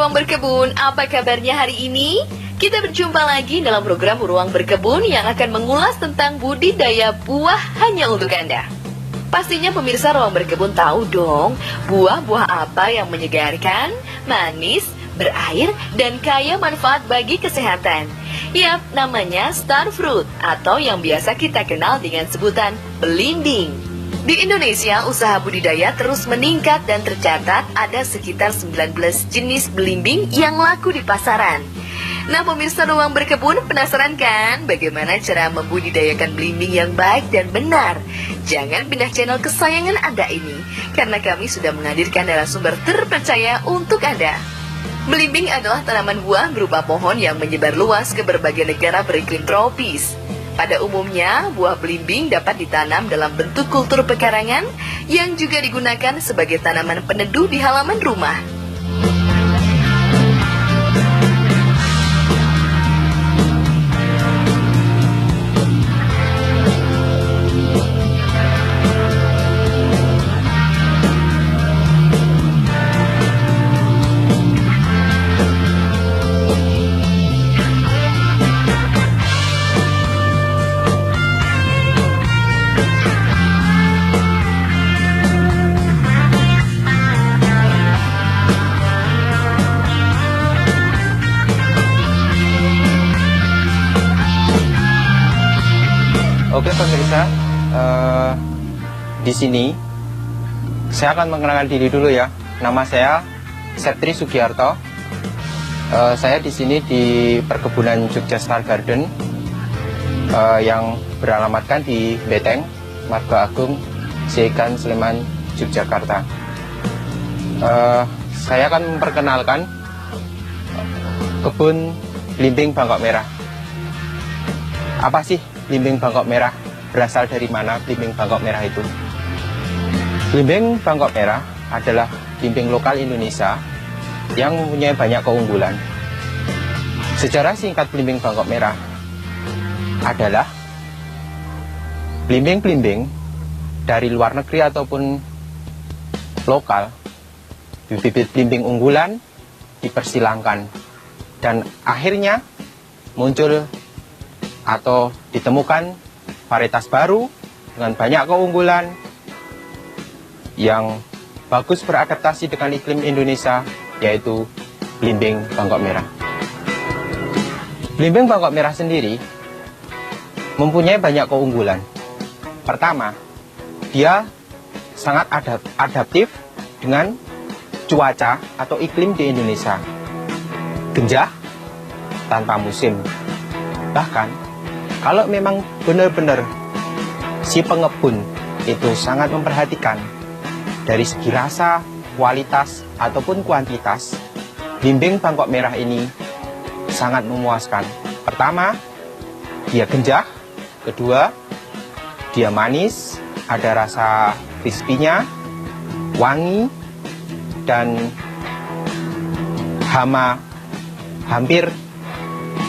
Ruang Berkebun, apa kabarnya hari ini? Kita berjumpa lagi dalam program Ruang Berkebun yang akan mengulas tentang budidaya buah hanya untuk Anda. Pastinya pemirsa Ruang Berkebun tahu dong, buah-buah apa yang menyegarkan, manis, berair, dan kaya manfaat bagi kesehatan. Yap, namanya star fruit atau yang biasa kita kenal dengan sebutan belimbing. Di Indonesia, usaha budidaya terus meningkat dan tercatat ada sekitar 19 jenis belimbing yang laku di pasaran. Nah, pemirsa Ruang Berkebun, penasaran kan bagaimana cara membudidayakan belimbing yang baik dan benar? Jangan pindah channel kesayangan Anda ini, karena kami sudah menghadirkan narasumber terpercaya untuk Anda. Belimbing adalah tanaman buah berupa pohon yang menyebar luas ke berbagai negara beriklim tropis. Pada umumnya, buah belimbing dapat ditanam dalam bentuk kultur pekarangan yang juga digunakan sebagai tanaman peneduh di halaman rumah. Oke pemirsa, di sini saya akan mengenalkan diri dulu ya. Nama saya Septri Sugiarto. Saya di sini di perkebunan Jogja Star Garden yang beralamatkan di Beteng, Marga Agung, Segan, Sleman, Yogyakarta. Saya akan memperkenalkan kebun belimbing Bangkok Merah. Apa sih belimbing Bangkok Merah? Berasal dari mana belimbing Bangkok Merah itu? Belimbing Bangkok Merah adalah belimbing lokal Indonesia yang mempunyai banyak keunggulan. Sejarah singkat belimbing Bangkok Merah adalah belimbing-belimbing dari luar negeri ataupun lokal, bibit belimbing unggulan dipersilangkan dan akhirnya muncul atau ditemukan varietas baru dengan banyak keunggulan yang bagus beradaptasi dengan iklim Indonesia, yaitu belimbing Bangkok Merah. Belimbing Bangkok Merah sendiri mempunyai banyak keunggulan. Pertama, dia sangat adaptif dengan cuaca atau iklim di Indonesia. Genjah tanpa musim. Bahkan kalau memang benar-benar si pengebun itu sangat memperhatikan dari segi rasa, kualitas, ataupun kuantitas, belimbing Bangkok Merah ini sangat memuaskan. Pertama, dia genjah. Kedua, dia manis, ada rasa crispy-nya, wangi, dan hama hampir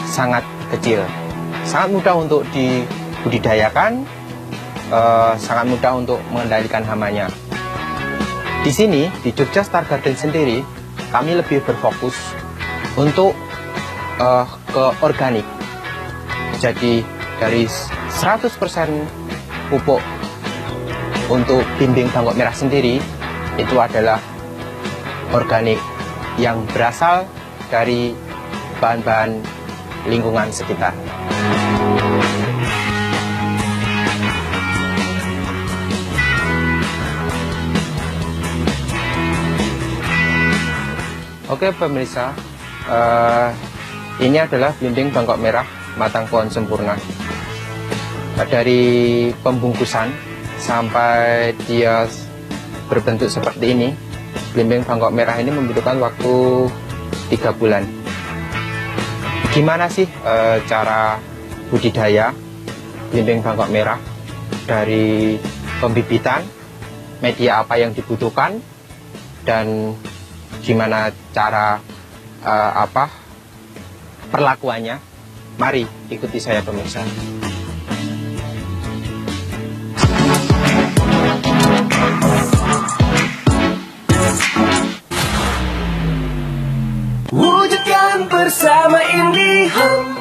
sangat kecil. Sangat mudah untuk dibudidayakan, sangat mudah untuk mengendalikan hamanya. Di sini, di Jogja Star Garden sendiri, kami lebih berfokus untuk ke organik. Jadi dari 100% pupuk untuk belimbing Bangkok Merah sendiri, itu adalah organik yang berasal dari bahan-bahan lingkungan sekitar. Oke pemirsa, ini adalah belimbing Bangkok Merah matang pohon sempurna. Dari pembungkusan sampai dia berbentuk seperti ini, belimbing Bangkok Merah ini membutuhkan waktu 3 bulan. Gimana sih cara budidaya belimbing Bangkok Merah? Dari pembibitan, media apa yang dibutuhkan, dan gimana cara perlakuannya? Mari ikuti saya pemirsa. bersama IndiHome.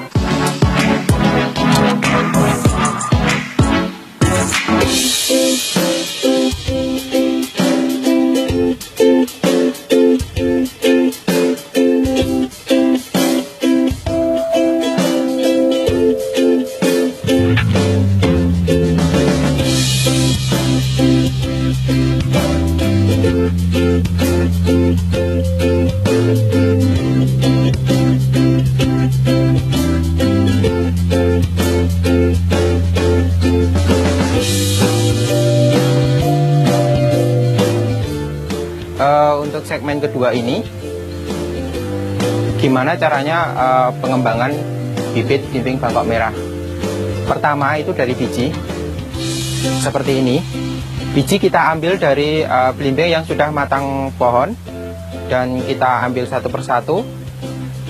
Untuk segmen kedua ini, gimana caranya pengembangan bibit blimbing Bangkok Merah. Pertama itu dari biji, seperti ini. Biji kita ambil dari blimbing yang sudah matang pohon, dan kita ambil satu persatu,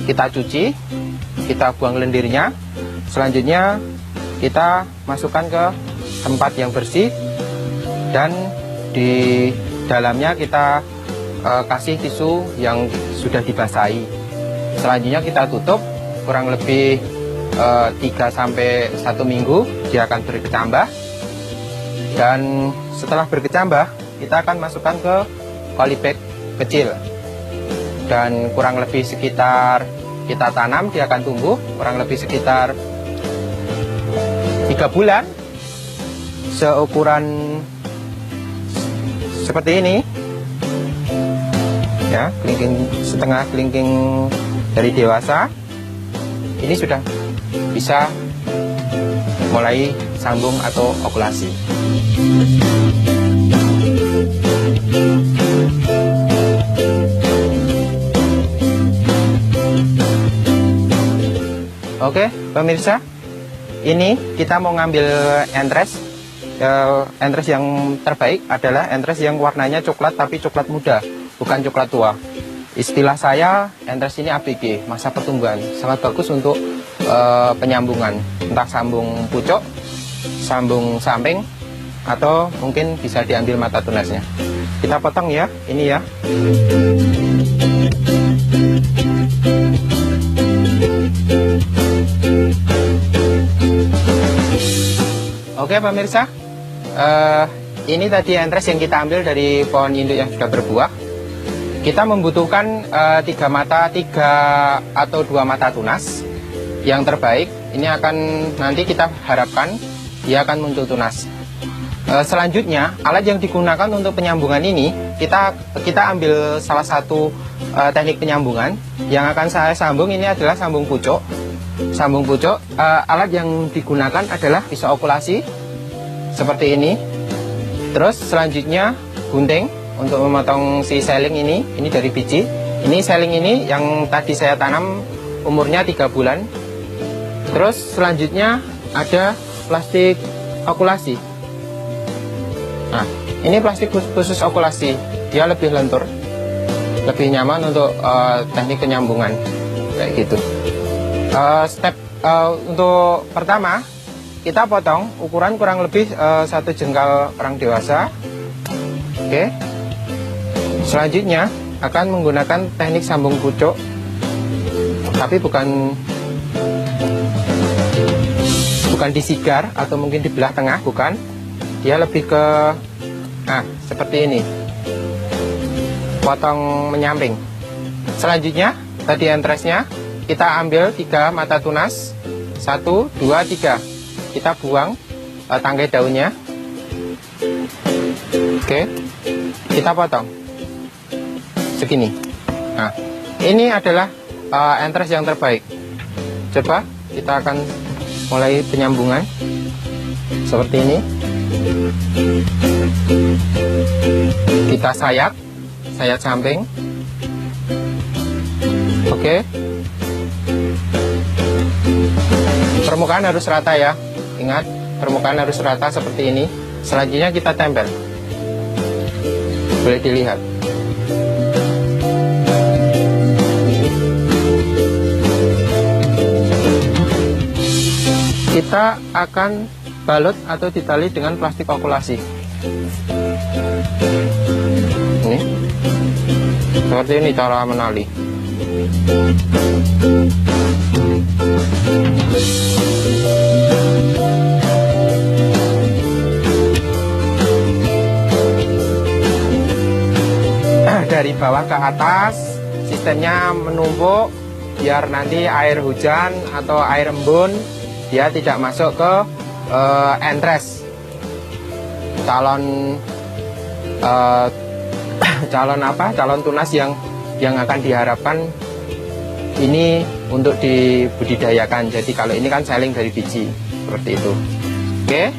kita cuci, kita buang lendirnya. Selanjutnya kita masukkan ke tempat yang bersih, dan di dalamnya kita kasih tisu yang sudah dibasahi. Selanjutnya kita tutup kurang lebih 3-1 minggu, dia akan berkecambah. Dan setelah berkecambah, kita akan masukkan ke polybag kecil. Dan kurang lebih sekitar kita tanam, dia akan tumbuh kurang lebih sekitar 3 bulan. Seukuran seperti ini. Ya, setengah kelingking dari dewasa, ini sudah bisa mulai sambung atau okulasi. Oke, pemirsa, ini kita mau ngambil entres. Entres yang terbaik adalah entres yang warnanya coklat, tapi coklat muda, bukan coklat tua. Istilah saya, entres ini ABG, masa pertumbuhan, sangat bagus untuk penyambungan, entah sambung pucuk, sambung samping, atau mungkin bisa diambil mata tunasnya. Kita potong ya, ini ya. Oke pemirsa, ini tadi entres yang kita ambil dari pohon induk yang sudah berbuah. Kita membutuhkan 3 atau 2 mata tunas yang terbaik. Ini akan nanti kita harapkan dia akan muncul tunas. Selanjutnya, alat yang digunakan untuk penyambungan ini, kita ambil salah satu teknik penyambungan yang akan saya sambung. Ini adalah sambung pucuk. Sambung pucuk, alat yang digunakan adalah pisau okulasi seperti ini. Terus selanjutnya gunting untuk memotong si seling ini dari biji. Ini seling ini yang tadi saya tanam umurnya 3 bulan. Terus selanjutnya ada plastik okulasi. Nah, ini plastik khusus okulasi, dia lebih lentur, lebih nyaman untuk teknik penyambungan kayak gitu. Step untuk pertama, kita potong ukuran kurang lebih 1 jengkal orang dewasa. Oke. Selanjutnya akan menggunakan teknik sambung pucuk, tapi bukan disigar atau mungkin di belah tengah, bukan. Dia lebih ke seperti ini, potong menyamping. Selanjutnya tadi entresnya kita ambil 3 mata tunas, 1, 2, 3. Kita buang tangkai daunnya. Oke, kita potong segini. Nah, ini adalah entres yang terbaik. Coba kita akan mulai penyambungan seperti ini. Kita sayat samping. Oke. Permukaan harus rata ya. Ingat, permukaan harus rata seperti ini. Selanjutnya kita tempel. Boleh dilihat. Kita akan balut atau ditali dengan plastik okulasi. Ini seperti ini cara menali. Dari bawah ke atas sistemnya menumpuk biar nanti air hujan atau air embun dia tidak masuk ke entres calon calon tunas yang akan diharapkan ini untuk dibudidayakan. Jadi kalau ini kan saling dari biji seperti itu. Oke,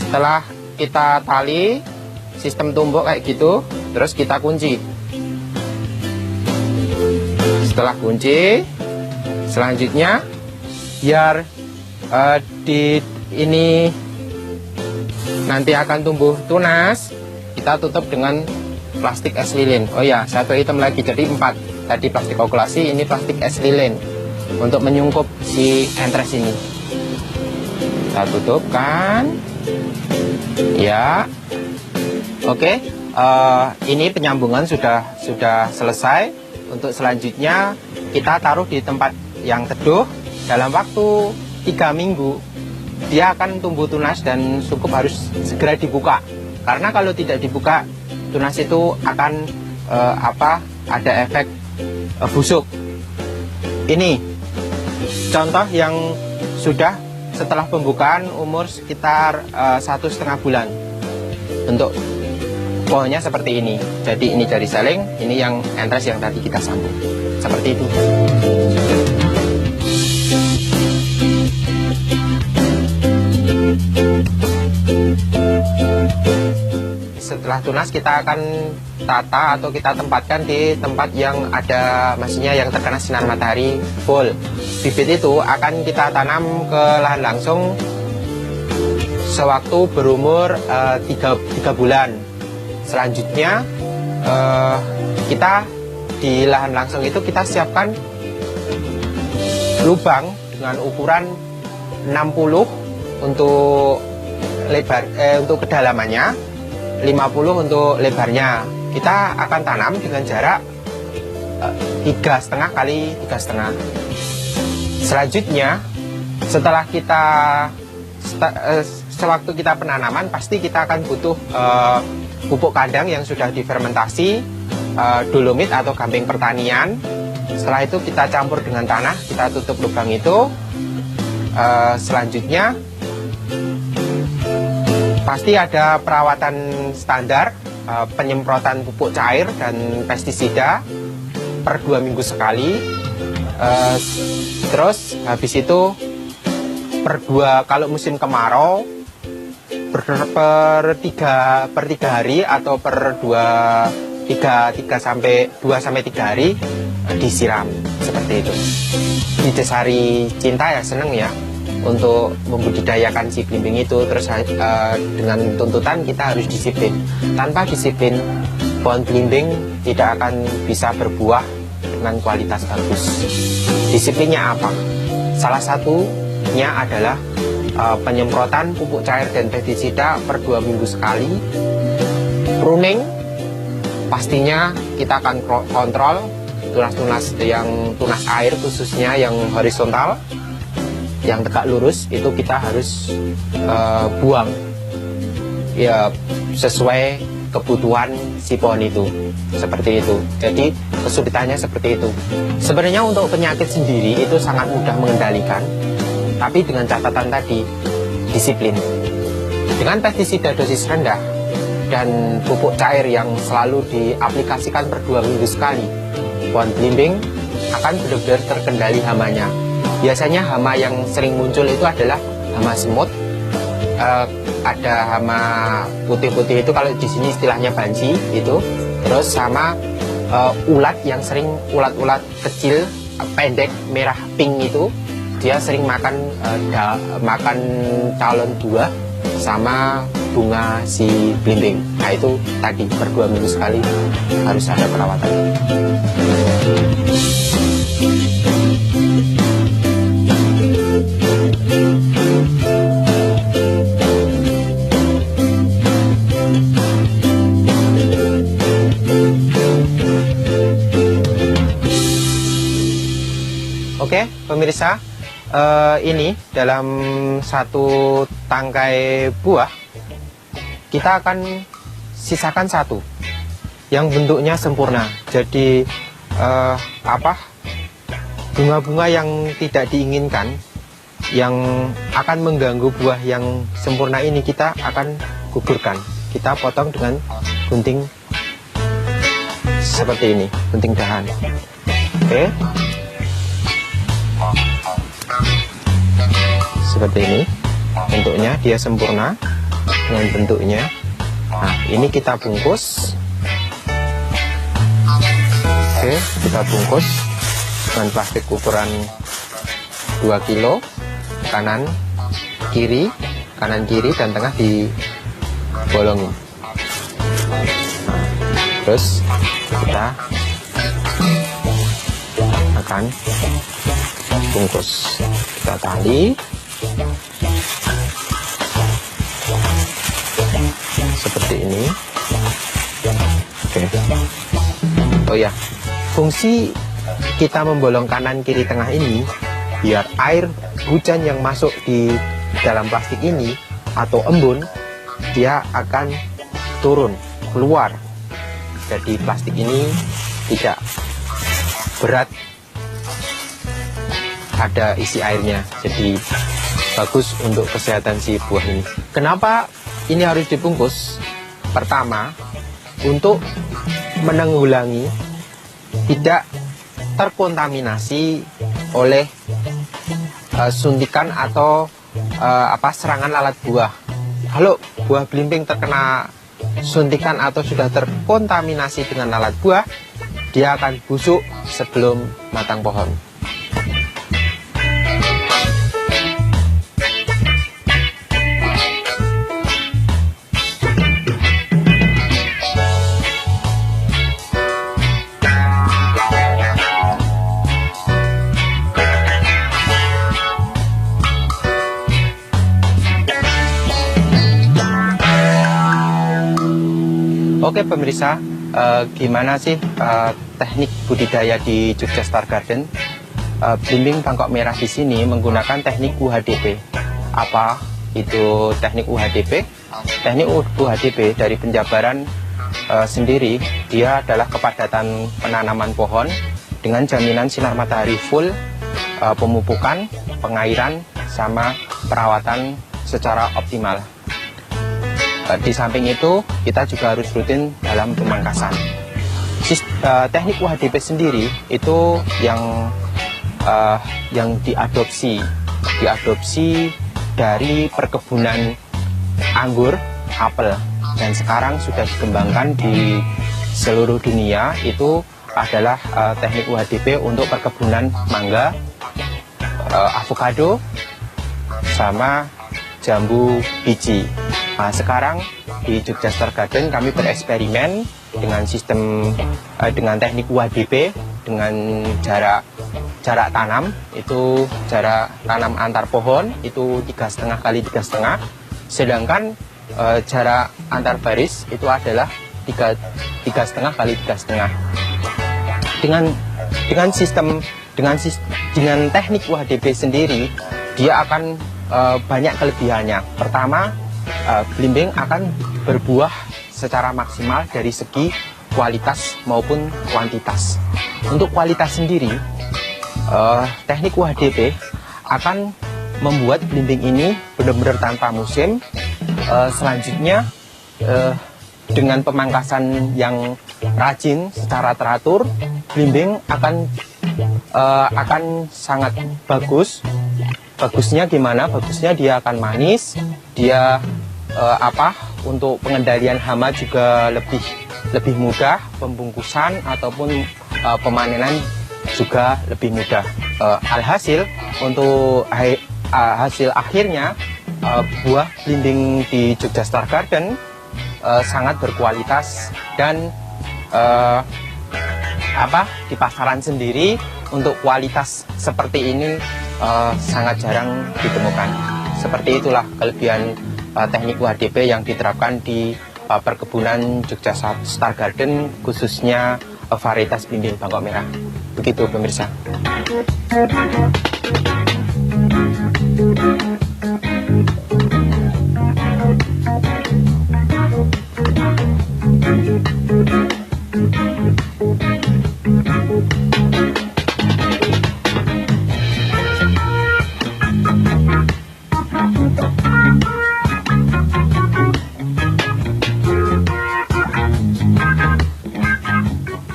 setelah kita tali sistem tumbuk kayak gitu, terus kita kunci. Setelah kunci, selanjutnya biar ini nanti akan tumbuh tunas, kita tutup dengan plastik es lilin. Oh ya, satu item lagi, jadi 4. Tadi plastik okulasi, ini plastik es lilin untuk menyungkup si entres ini. Kita tutupkan. Ya. Oke, ini penyambungan sudah selesai. Untuk selanjutnya kita taruh di tempat yang teduh dalam waktu 3 minggu. Dia akan tumbuh tunas dan cukup harus segera dibuka. Karena kalau tidak dibuka, tunas itu akan ada efek busuk. Ini contoh yang sudah setelah pembukaan umur sekitar 1,5 bulan. Bentuk pohonnya seperti ini. Jadi ini jari saling, ini yang entres yang tadi kita sambung. Seperti itu. Setelah tunas kita akan tata atau kita tempatkan di tempat yang ada, maksudnya yang terkena sinar matahari full. Bibit itu akan kita tanam ke lahan langsung sewaktu berumur 3 bulan. Selanjutnya kita di lahan langsung itu kita siapkan lubang dengan ukuran 60 untuk lebar, untuk kedalamannya, 50 untuk lebarnya. Kita akan tanam dengan jarak 3,5 kali 3,5. Selanjutnya setelah kita sewaktu kita penanaman pasti kita akan butuh pupuk kandang yang sudah difermentasi, dolomit atau gamping pertanian. Setelah itu kita campur dengan tanah, kita tutup lubang itu. Selanjutnya pasti ada perawatan standar, penyemprotan pupuk cair dan pestisida per 2 minggu sekali. Terus habis itu kalau musim kemarau per 3 hari atau per 2 sampai 3 hari disiram seperti itu. Di Desari Cinta ya seneng ya untuk membudidayakan si belimbing itu. Terus dengan tuntutan kita harus disiplin. Tanpa disiplin pohon belimbing tidak akan bisa berbuah dengan kualitas bagus. Disiplinnya apa? Salah satunya adalah penyemprotan pupuk cair dan pestisida per 2 minggu sekali. Pruning pastinya kita akan kontrol tunas-tunas yang tunas air, khususnya yang horizontal, yang tegak lurus itu kita harus buang ya sesuai kebutuhan si pohon itu, seperti itu. Jadi kesulitannya seperti itu. Sebenarnya untuk penyakit sendiri itu sangat mudah mengendalikan, tapi dengan catatan tadi, disiplin. Dengan pestisida dosis rendah dan pupuk cair yang selalu diaplikasikan per 2 minggu sekali, pohon belimbing akan benar-benar terkendali hamanya. Biasanya hama yang sering muncul itu adalah hama semut, ada hama putih-putih itu kalau di sini istilahnya banci itu, terus sama ulat yang sering, ulat-ulat kecil pendek merah pink itu, dia sering makan calon buah sama bunga si belimbing. Nah itu tadi per 2 minggu sekali harus ada perawatan. pemirsa, ini dalam satu tangkai buah kita akan sisakan satu yang bentuknya sempurna. Jadi bunga-bunga yang tidak diinginkan yang akan mengganggu buah yang sempurna ini kita akan gugurkan. Kita potong dengan gunting seperti ini, gunting dahan. Oke, seperti ini bentuknya, dia sempurna dengan bentuknya. Nah, ini kita bungkus. Oke, kita bungkus dengan plastik ukuran 2 kilo, kanan kiri dan tengah dibolongin. Nah, terus kita akan bungkus, kita tali seperti ini. Oke. Oh ya, fungsi kita membolong kanan kiri tengah ini biar air hujan yang masuk di dalam plastik ini atau embun dia akan turun keluar. Jadi plastik ini tidak berat, ada isi airnya, jadi bagus untuk kesehatan si buah ini. Kenapa ini harus dibungkus? Pertama, untuk menanggulangi tidak terkontaminasi oleh suntikan atau serangan lalat buah. Kalau buah belimbing terkena suntikan atau sudah terkontaminasi dengan lalat buah, dia akan busuk sebelum matang pohon. Oke pemirsa, gimana sih teknik budidaya di Jogja Star Garden? Belimbing Bangkok Merah di sini menggunakan teknik UHDP. Apa itu teknik UHDP? Teknik UHDP dari penjabaran sendiri, dia adalah kepadatan penanaman pohon dengan jaminan sinar matahari full, pemupukan, pengairan, sama perawatan secara optimal. Di samping itu, kita juga harus rutin dalam pemangkasan. Teknik UHDP sendiri itu yang diadopsi dari perkebunan anggur, apel, dan sekarang sudah dikembangkan di seluruh dunia. Itu adalah teknik UHDP untuk perkebunan mangga, avokado, sama jambu biji. Nah, sekarang di Jogja Star Garden kami bereksperimen dengan sistem dengan teknik UHDP dengan jarak tanam, itu jarak tanam antar pohon itu 3,5 kali 3,5, sedangkan jarak antar baris itu adalah 3,5 kali 3,5. Dengan teknik UHDP sendiri, dia akan banyak kelebihannya. Pertama, belimbing akan berbuah secara maksimal dari segi kualitas maupun kuantitas. Untuk kualitas sendiri, teknik UHDP akan membuat belimbing ini benar-benar tanpa musim. Selanjutnya, dengan pemangkasan yang rajin secara teratur, belimbing akan sangat bagus. Bagusnya gimana? Bagusnya dia akan manis, dia untuk pengendalian hama juga lebih mudah, pembungkusan ataupun pemanenan juga lebih mudah. Alhasil untuk hasil akhirnya buah belimbing di Jogja Star Garden sangat berkualitas dan di pasaran sendiri untuk kualitas seperti ini sangat jarang ditemukan. Seperti itulah kelebihan teknik UHDP yang diterapkan di perkebunan Jogja Star Garden, khususnya varietas belimbing Bangkok Merah. Begitu pemirsa.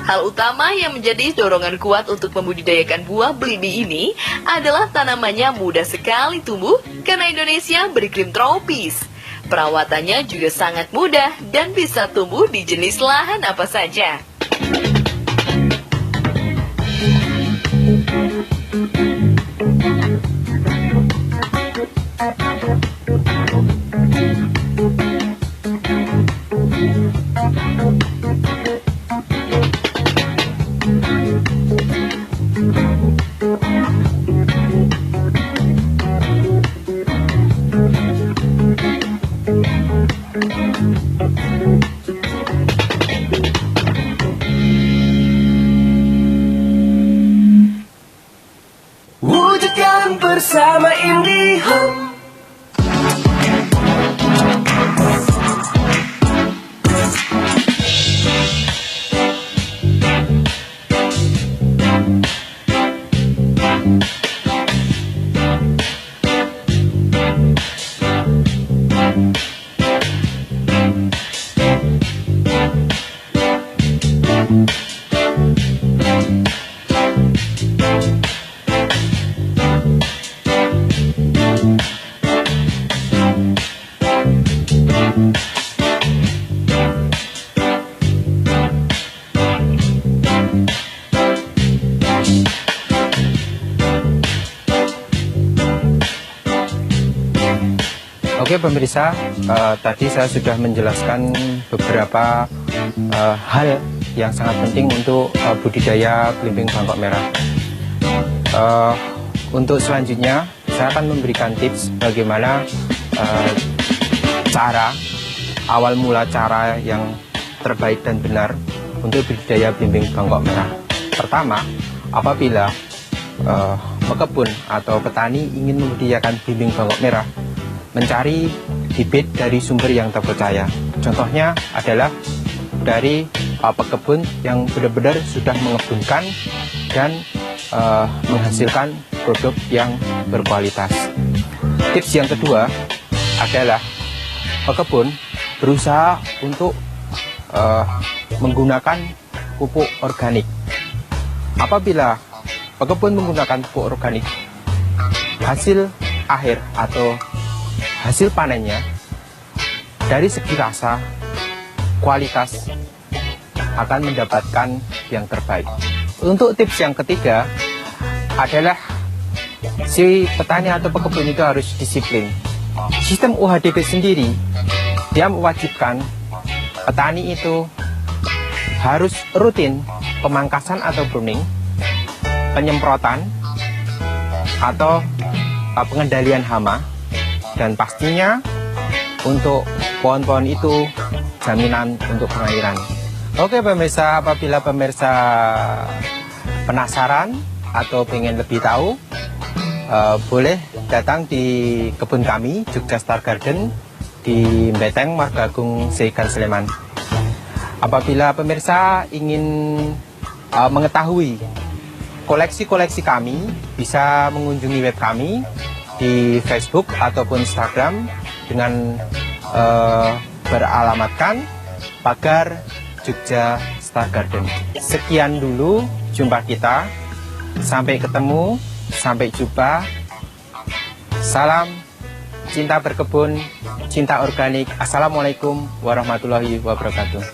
Hal utama yang menjadi dorongan kuat untuk membudidayakan buah belimbing ini adalah tanamannya mudah sekali tumbuh karena Indonesia beriklim tropis. Perawatannya juga sangat mudah dan bisa tumbuh di jenis lahan apa saja. Wujudkan bersama IndiHome. Oke pemirsa, tadi saya sudah menjelaskan beberapa hal yang sangat penting untuk budidaya belimbing Bangkok merah. Untuk selanjutnya, saya akan memberikan tips bagaimana awal mula cara yang terbaik dan benar untuk budidaya belimbing Bangkok merah. Pertama, apabila pekebun atau petani ingin membudidayakan belimbing Bangkok merah, mencari bibit dari sumber yang terpercaya. Contohnya adalah dari pekebun yang benar-benar sudah mengebunkan dan menghasilkan produk yang berkualitas. Tips yang kedua adalah pekebun berusaha untuk menggunakan pupuk organik. Apabila pekebun menggunakan pupuk organik, hasil akhir atau hasil panennya dari segi rasa, kualitas akan mendapatkan yang terbaik. Untuk tips yang ketiga adalah si petani atau pekebun itu harus disiplin. Sistem UHDP sendiri dia mewajibkan petani itu harus rutin pemangkasan atau pruning, penyemprotan atau pengendalian hama, dan pastinya untuk pohon-pohon itu jaminan untuk pengairan. Oke pemirsa, apabila pemirsa penasaran atau pengen lebih tahu, boleh datang di kebun kami, Jogja Star Garden di Mbeteng, Margagung, Seigan, Sleman. Apabila pemirsa ingin mengetahui koleksi-koleksi kami, bisa mengunjungi web kami di Facebook ataupun Instagram dengan beralamatkan pagar Jogja Star Garden. Sekian dulu jumpa kita. Sampai ketemu, sampai jumpa. Salam cinta berkebun, cinta organik. Assalamualaikum warahmatullahi wabarakatuh.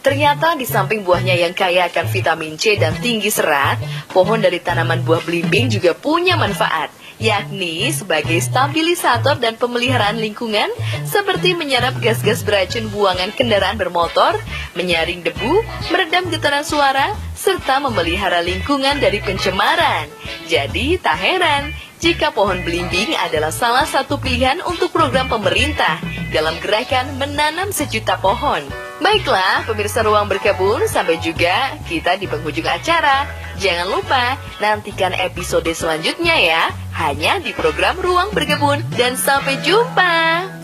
Ternyata di samping buahnya yang kaya akan vitamin C dan tinggi serat, pohon dari tanaman buah belimbing juga punya manfaat, yakni sebagai stabilisator dan pemeliharaan lingkungan, seperti menyerap gas-gas beracun buangan kendaraan bermotor, menyaring debu, meredam getaran suara, serta memelihara lingkungan dari pencemaran. Jadi tak heran jika pohon belimbing adalah salah satu pilihan untuk program pemerintah dalam gerakan menanam sejuta pohon. Baiklah, pemirsa Ruang Berkebun, sampai juga kita di penghujung acara. Jangan lupa, nantikan episode selanjutnya ya, hanya di program Ruang Berkebun. Dan sampai jumpa!